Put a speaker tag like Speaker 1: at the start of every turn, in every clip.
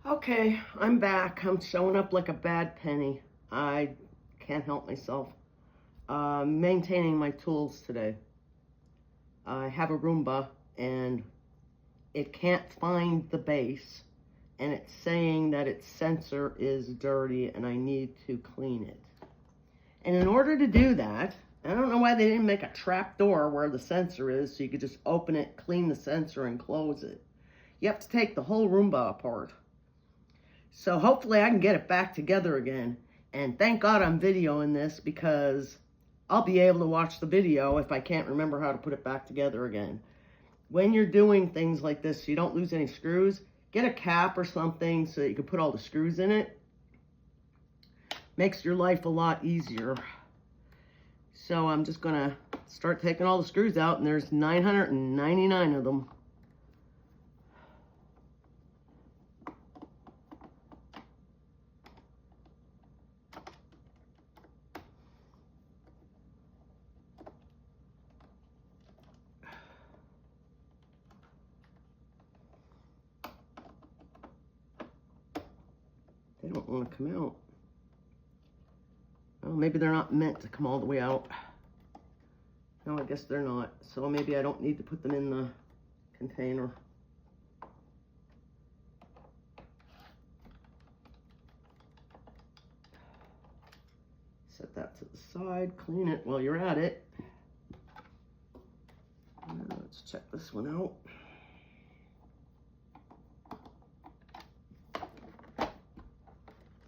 Speaker 1: Okay, I'm back. I'm showing up like a bad penny. I can't help myself. Maintaining my tools today. I have a Roomba and it can't find the base, and it's saying that its sensor is dirty and I need to clean it. And in order to do that, I don't know why they didn't make a trap door where the sensor is so you could just open it, clean the sensor, and close it. You have to take the whole Roomba apart. So hopefully I can get it back together again. And thank God I'm videoing this, because I'll be able to watch the video if I can't remember how to put it back together again. When you're doing things like this so you don't lose any screws, get a cap or something so that you can put all the screws in it. Makes your life a lot easier. So I'm just gonna start taking all the screws out, and there's 999 of them. They don't want to come out. Well, maybe they're not meant to come all the way out. No, I guess they're not. So maybe I don't need to put them in the container. Set that to the side, clean it while you're at it. Let's check this one out.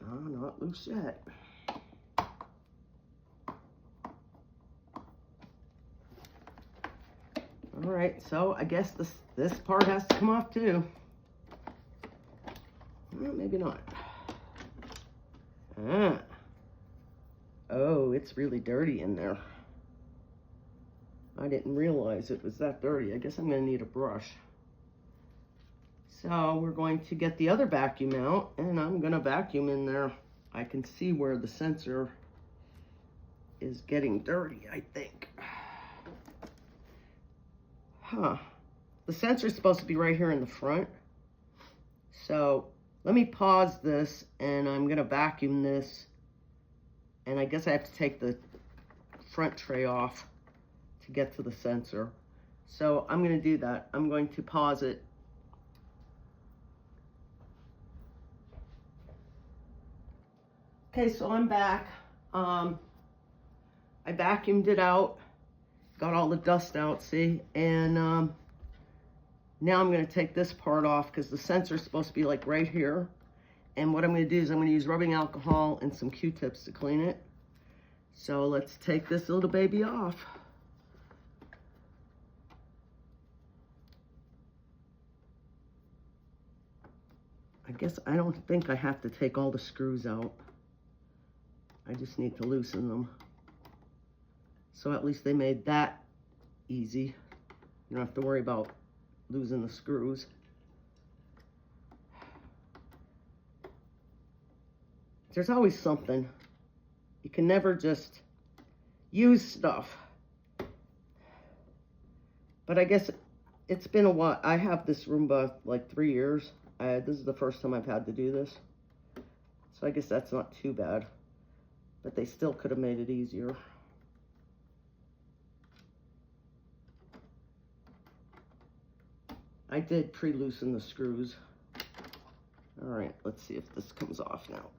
Speaker 1: Oh, not loose yet. All right, so I guess this part has to come off too. Well, maybe not. Ah. Oh, it's really dirty in there. I didn't realize it was that dirty. I guess I'm gonna need a brush. So we're going to get the other vacuum out, and I'm gonna vacuum in there. I can see where the sensor is getting dirty, I think. Huh. The sensor is supposed to be right here in the front. So let me pause this, and I'm gonna vacuum this. And I guess I have to take the front tray off to get to the sensor. So I'm gonna do that. I'm going to pause it. Okay, so I'm back. I vacuumed it out, got all the dust out, see? And now I'm gonna take this part off, because the sensor is supposed to be like right here. And what I'm gonna do is I'm gonna use rubbing alcohol and some Q-tips to clean it. So let's take this little baby off. I guess I don't think I have to take all the screws out. I just need to loosen them. So at least they made that easy. You don't have to worry about losing the screws. There's always something. You can never just use stuff. But I guess it's been a while. I have this Roomba like 3 years. This is the first time I've had to do this. So I guess that's not too bad. But they still could have made it easier. I did pre-loosen the screws. All right, let's see if this comes off now.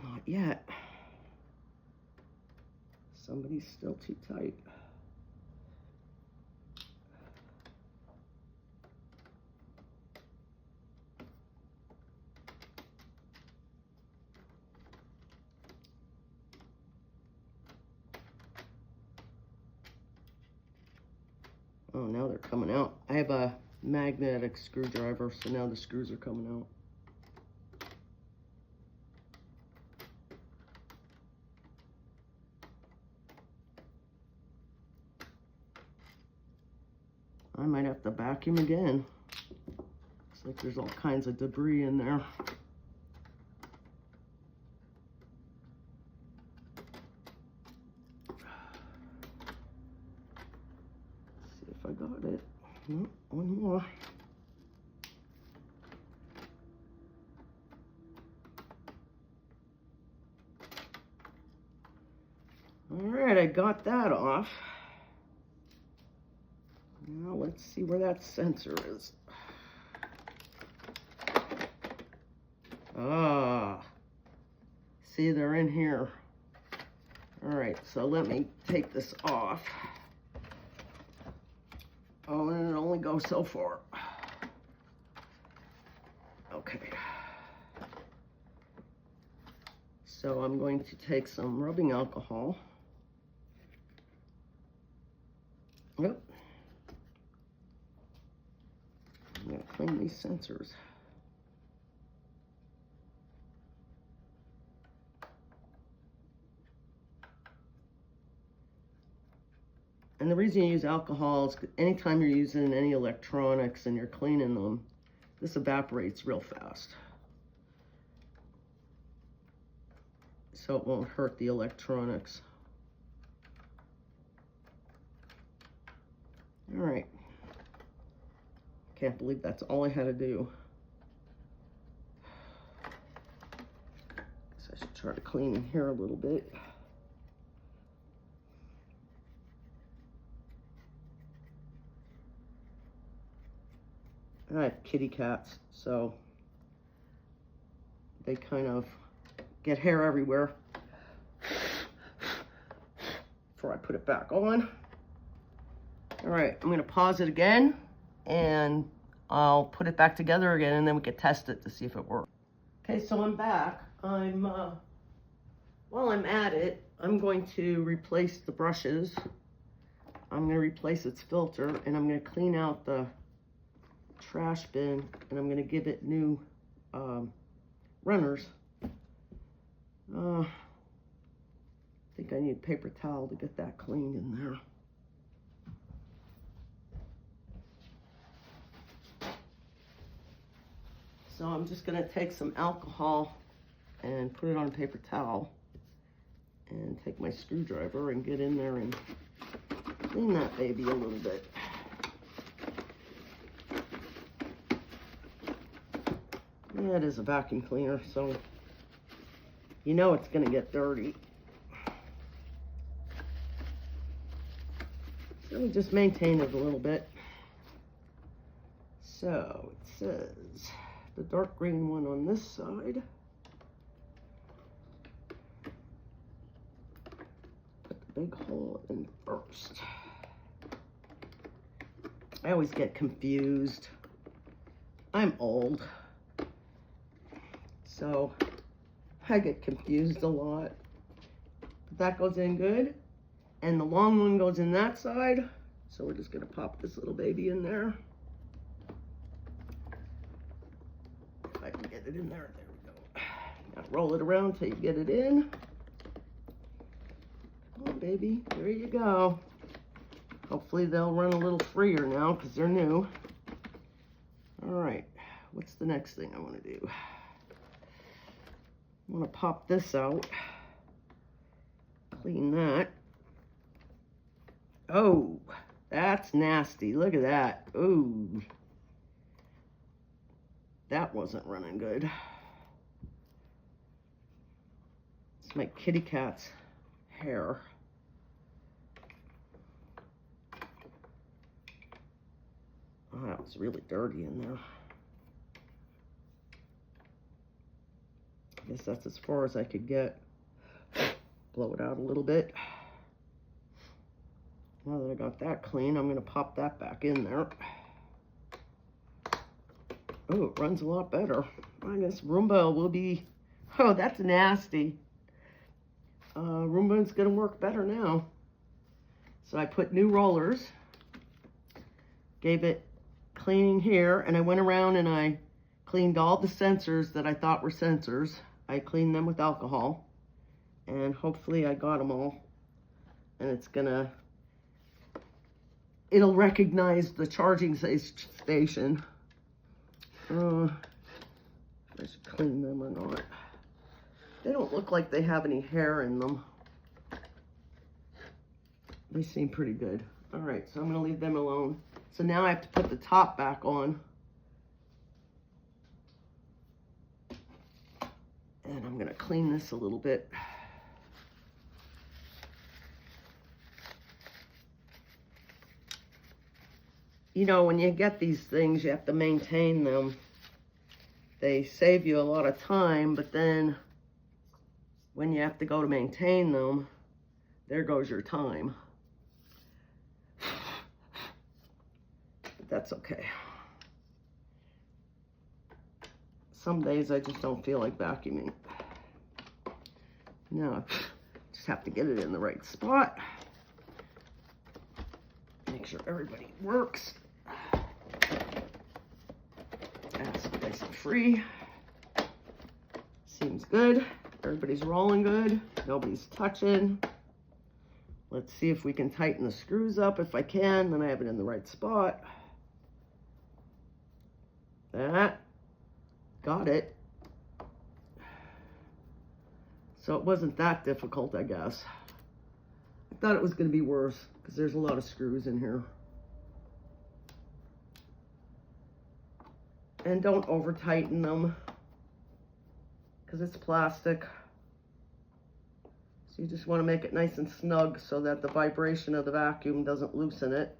Speaker 1: Not yet. Somebody's still too tight. Oh, now they're coming out. I have a magnetic screwdriver, so now the screws are coming out. I might have to vacuum again. Looks like there's all kinds of debris in there. Let's see if I got it. Nope, one more. got that off. Now let's see where that sensor is. Ah, see, they're in here. All right, so let me take this off. Oh, and it only goes so far. Okay. So I'm going to take some rubbing alcohol. Yep. I'm going to clean these sensors. And the reason you use alcohol is anytime you're using any electronics and you're cleaning them, this evaporates real fast. So it won't hurt the electronics. All right. Can't believe that's all I had to do. Guess I should try to clean in here a little bit. I have kitty cats, so they kind of get hair everywhere before I put it back on. All right, I'm gonna pause it again and I'll put it back together again and then we can test it to see if it works. Okay, so I'm back. While I'm at it, I'm going to replace the brushes. I'm gonna replace its filter and I'm gonna clean out the trash bin and I'm gonna give it new runners. I think I need a paper towel to get that cleaned in there. So I'm just gonna take some alcohol and put it on a paper towel and take my screwdriver and get in there and clean that baby a little bit. Yeah, it is a vacuum cleaner, so you know it's gonna get dirty. So we just maintain it a little bit. So it says the dark green one on this side. Put the big hole in first. I always get confused. I'm old, so I get confused a lot. But that goes in good. And the long one goes in that side. So we're just gonna pop this little baby in there. If I can get it in there, there we go. Now roll it around till you get it in. Come on, baby, there you go. Hopefully they'll run a little freer now because they're new. All right, what's the next thing I wanna do? I wanna pop this out, clean that. Oh, that's nasty. Look at that. Ooh. That wasn't running good. It's my kitty cat's hair. Oh, that was really dirty in there. I guess that's as far as I could get. Blow it out a little bit. Now that I got that clean, I'm gonna pop that back in there. Oh, it runs a lot better. I guess Roomba will be, oh, that's nasty. Roomba's gonna work better now. So I put new rollers, gave it cleaning here, and I went around and I cleaned all the sensors that I thought were sensors. I cleaned them with alcohol, and hopefully I got them all. And it'll recognize the charging station. I should clean them or not. They don't look like they have any hair in them. They seem pretty good. All right, so I'm gonna leave them alone. So now I have to put the top back on. And I'm gonna clean this a little bit. you know, when you get these things, you have to maintain them. They save you a lot of time, but then when you have to go to maintain them, there goes your time. But that's okay. Some days I just don't feel like vacuuming. No, just have to get it in the right spot. Make sure everybody works. That's nice and free. Seems good. Everybody's rolling good. Nobody's touching. Let's see if we can tighten the screws up. If I can, then I have it in the right spot. That. Got it. So it wasn't that difficult, I guess. I thought it was going to be worse because there's a lot of screws in here. And don't over tighten them because it's plastic. So you just want to make it nice and snug so that the vibration of the vacuum doesn't loosen it.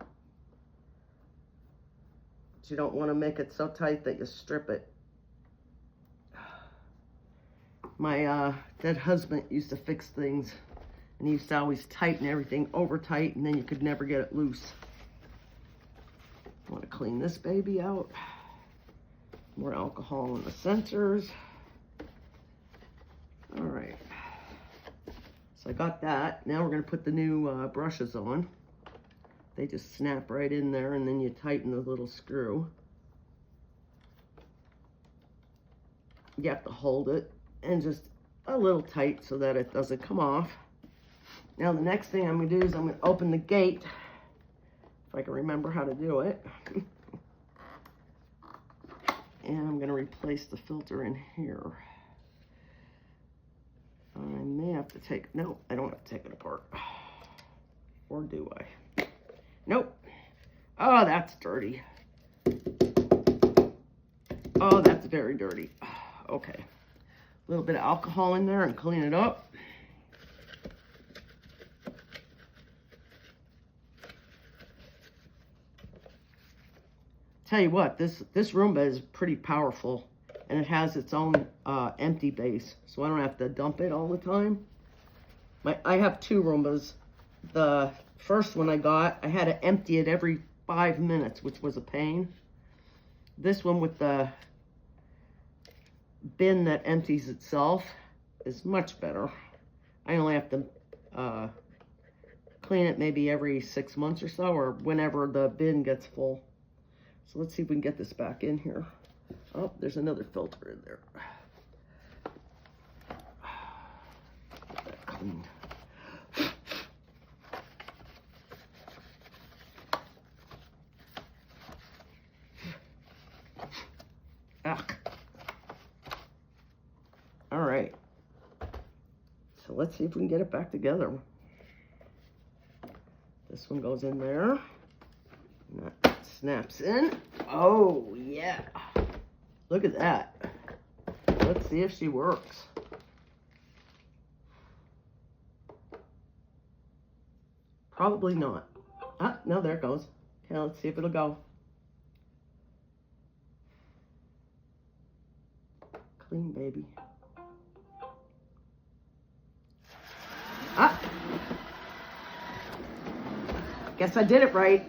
Speaker 1: But you don't want to make it so tight that you strip it. My dead husband used to fix things, and he used to always tighten everything over tight, and then you could never get it loose. I want to clean this baby out. More alcohol in the centers. All right. So I got that. Now we're going to put the new brushes on. They just snap right in there, and then you tighten the little screw. You have to hold it and just a little tight so that it doesn't come off. Now the next thing I'm going to do is I'm going to open the gate, if I can remember how to do it. And I'm going to replace the filter in here. I may have to take, no, I don't have to take it apart. Or do I? Nope. Oh, that's dirty. Oh, that's very dirty. Okay. A little bit of alcohol in there and clean it up. Tell you what, this Roomba is pretty powerful, and it has its own empty base, so I don't have to dump it all the time. I have two Roombas. The first one I got, I had to empty it every 5 minutes, which was a pain. This one with the bin that empties itself is much better. I only have to clean it maybe every 6 months or so, or whenever the bin gets full. So let's see if we can get this back in here. Oh, there's another filter in there. Get that cleaned. Ah. All right. So let's see if we can get it back together. This one goes in there. And that snaps in. Oh, yeah. Look at that. Let's see if she works. Probably not. Ah, no, there it goes. Okay, let's see if it'll go. Clean, baby. Ah! Guess I did it right.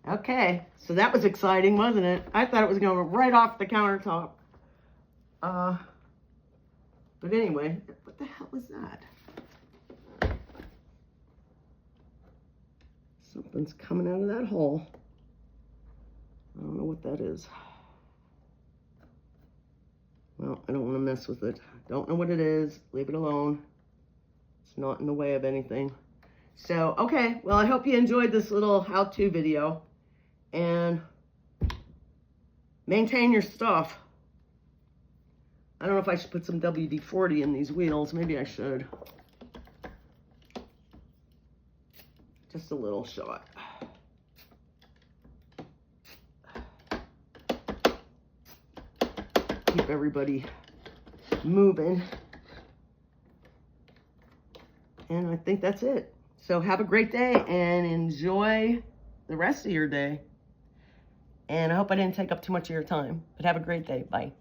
Speaker 1: Okay, so that was exciting, wasn't it? I thought it was going right off the countertop. But anyway, what the hell is that? Something's coming out of that hole. I don't know what that is. Well, I don't want to mess with it. Don't know what it is. Leave it alone. It's not in the way of anything. So, okay. Well, I hope you enjoyed this little how-to video. And maintain your stuff. I don't know if I should put some WD-40 in these wheels. Maybe I should. Just a little shot. Keep everybody moving. And I think that's it. So have a great day and enjoy the rest of your day. And I hope I didn't take up too much of your time. But have a great day. Bye.